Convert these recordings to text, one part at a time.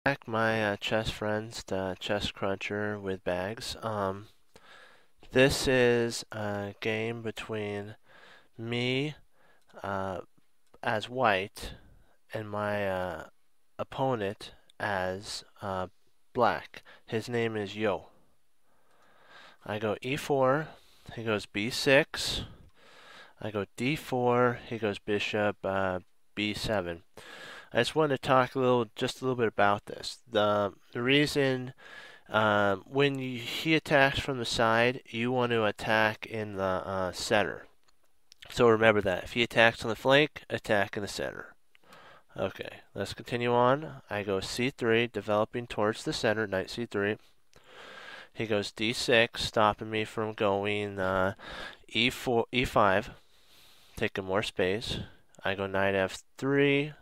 Back my chess friends, the Chess Cruncher with bags. This is a game between me as white and my opponent as black. His name is Yo. I go e4, he goes b6. I go d4, he goes bishop b7. I just wanted to talk just a little bit about this. The reason when he attacks from the side, you want to attack in the center. So remember that. If he attacks on the flank, attack in the center. Okay, let's continue on. I go c3, developing towards the center, knight c3. He goes d6, stopping me from going e4, e5, taking more space. I go knight f3,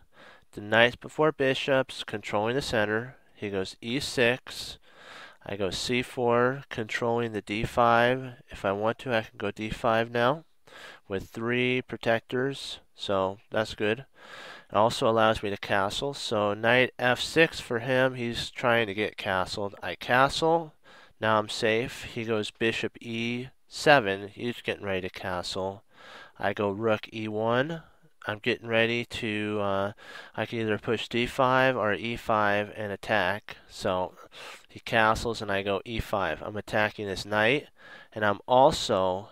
the knights before bishops, controlling the center. He goes e6. I go c4, controlling the d5. If I want to, I can go d5 now with 3 protectors, so that's good. It also allows me to castle, so knight f6 for him, he's trying to get castled. I castle, now I'm safe. He goes bishop e7, he's getting ready to castle. I go rook e1. I'm getting ready to, I can either push d5 or e5 and attack. So he castles and I go e5. I'm attacking his knight, and I'm also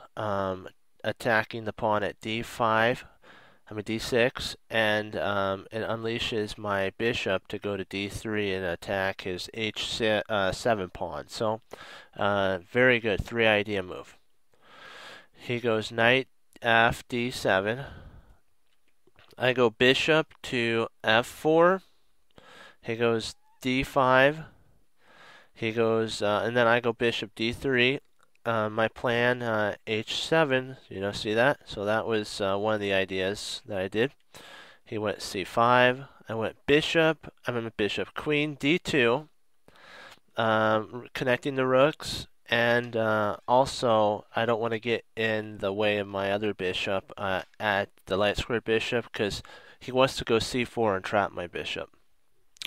attacking the pawn at d5. I'm at d6, and it unleashes my bishop to go to d3 and attack his h7 pawn. So very good, 3-idea move. He goes knight f d7. I go bishop to f4. He goes d5. He goes, and then I go bishop d3. My plan, h7. See that? So that was one of the ideas that I did. He went c5. I went bishop. I went bishop queen d2, connecting the rooks. And also, I don't want to get in the way of my other bishop at the light square bishop because he wants to go c4 and trap my bishop.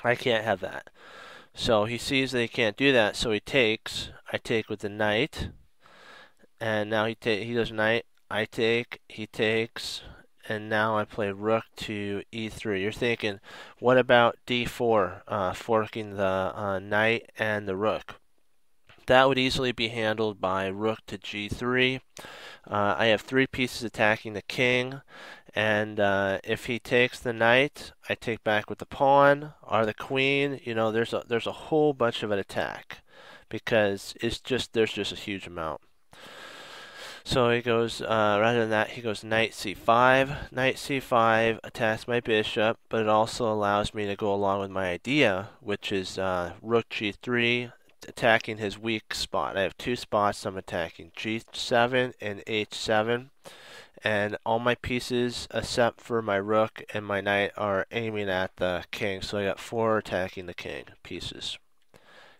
I can't have that. So he sees that he can't do that, so he takes. I take with the knight. And now he does knight. I take. He takes. And now I play rook to e3. You're thinking, what about d4, forking the knight and the rook? That would easily be handled by rook to g3. I have 3 pieces attacking the king, and if he takes the knight, I take back with the pawn or the queen. There's a whole bunch of an attack because there's just a huge amount. So he goes, rather than that, he goes knight c5. Knight c5 attacks my bishop, but it also allows me to go along with my idea, which is rook g3, attacking his weak spot. I have 2 spots I'm attacking, g7 and h7, and all my pieces except for my rook and my knight are aiming at the king, so I got 4 attacking the king pieces.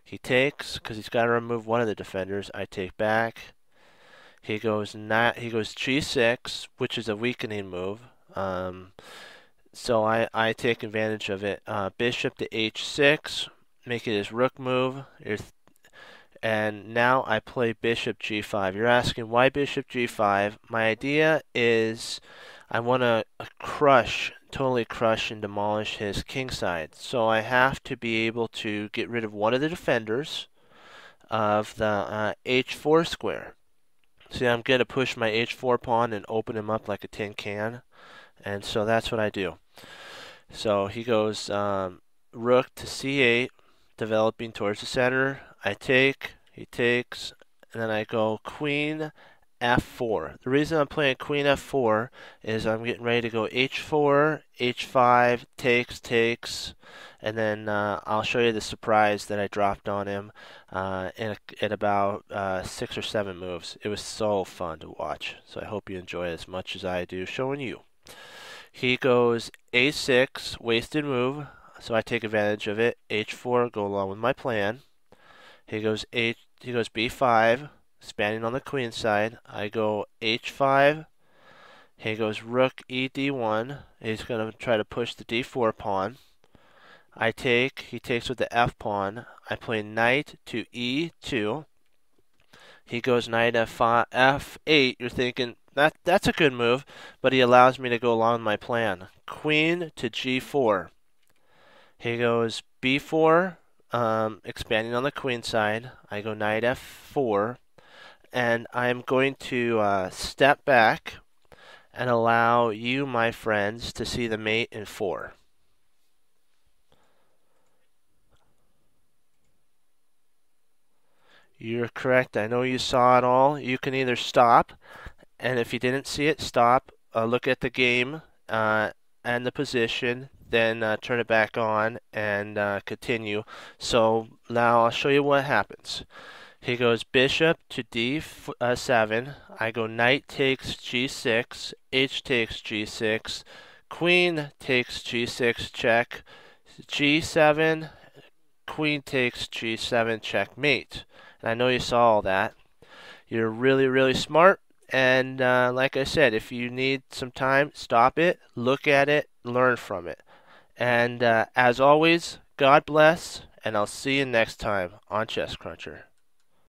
He takes because he's got to remove one of the defenders. I take back. He goes g6, which is a weakening move. So I take advantage of it. Bishop to h6, make it his rook move. And now I play bishop g5. You're asking why bishop g5? My idea is I want to totally crush and demolish his king side. So I have to be able to get rid of one of the defenders of the h4 square. See, I'm going to push my h4 pawn and open him up like a tin can. And so that's what I do. So he goes rook to c8, developing towards the center. I take, he takes, and then I go queen f4. The reason I'm playing queen f4 is I'm getting ready to go h4, h5, takes, and then I'll show you the surprise that I dropped on him in about 6 or 7 moves. It was so fun to watch, so I hope you enjoy it as much as I do showing you. He goes a6, wasted move, so I take advantage of it. h4, go along with my plan. He goes b5, spanning on the queen side. I go h5. He goes rook e d1. He's going to try to push the d4 pawn. He takes with the F pawn. I play knight to E2. He goes knight F5, F8. You're thinking that's a good move, but he allows me to go along with my plan. Queen to G4. He goes B4, expanding on the queen side. I go knight F4, and I'm going to step back and allow you, my friends, to see the mate in 4. You're correct. I know you saw it all. You can either stop, and if you didn't see it, stop, look at the game and the position, then turn it back on and continue. So now I'll show you what happens. He goes bishop to D7. I go knight takes G6, H takes G6, queen takes G6 check, G7, queen takes G7 checkmate. And I know you saw all that. You're really, really smart. And like I said, if you need some time, stop it, look at it, learn from it. And as always, God bless, and I'll see you next time on Chess Cruncher.